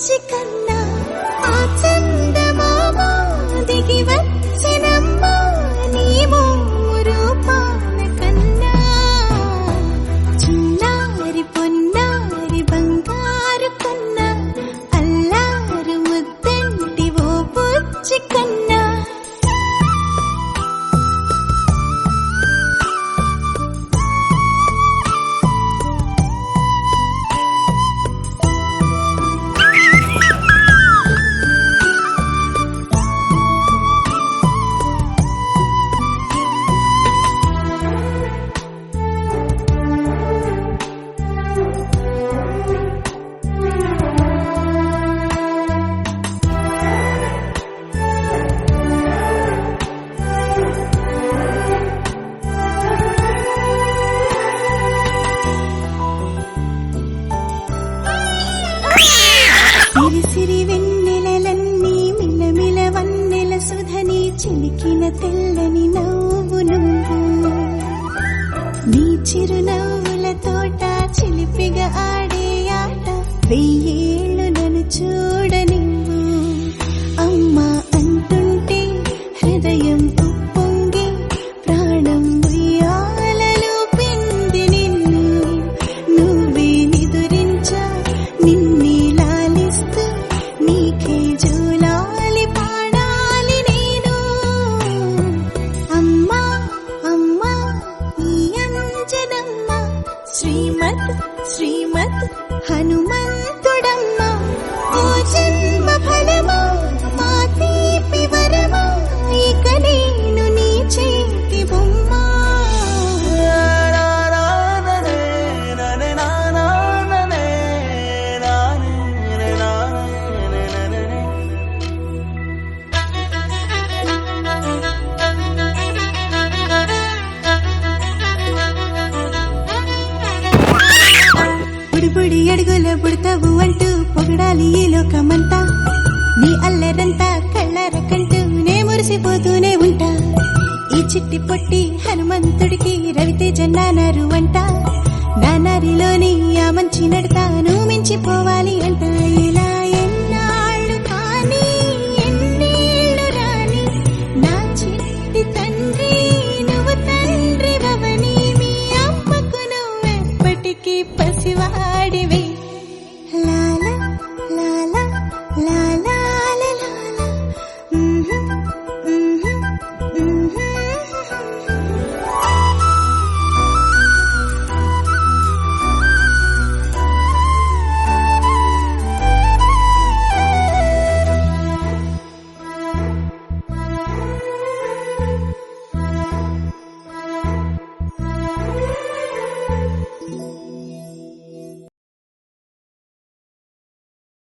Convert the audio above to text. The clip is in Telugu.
బుచ్చి కన్నా ఆ చందమామ దిగి వచ్చినమ్మ నీ మోము రూపాన కన్నా చిన్నారి పొన్నారి బంగారు కన్నా అల్లారు ముద్దంటి ఓ బుచ్చి కన్నా సిరి సిరి వెన్నెలలన్నీ మిలమిల వన్నెల సుధని చిలికిన తెల్లని నవ్వు నువ్వు నీ చిరునవ్వుల తోట చిలిపిగా ఆడే ఆట వెయ్యేళ్ళు నన్ను చూడనివ్వు అమ్మా అంటుంటే హృదయం ఉప్పొంగి ప్రాణం ఉయ్యాలలో పిండి నిన్ను నువ్వే నిదురించా నిన్నే లాలిస్తూ నీకే జూలాలి పాడాలి నేను అమ్మా అమ్మా ఈ అంజనమ్మ శ్రీమత్ శ్రీమత్ హనుమంతుడమ్మ ఓ జన్మ ఫలమా మా తీపి వరమా ఇక నేను నీ చేతి బొమ్మ బుడి అడుగుల బుడతావు అంటూ పొగడాలి ఈ లోకమంతా నీ అల్లరంతా కళ్ళారకంటూ నే మురిసిపోతూనే ఉంటా ఈ చిట్టి పొట్టి హనుమంతుడికి రవితేజ నానారు అంట నానారిలోని ఆ మంచి నడత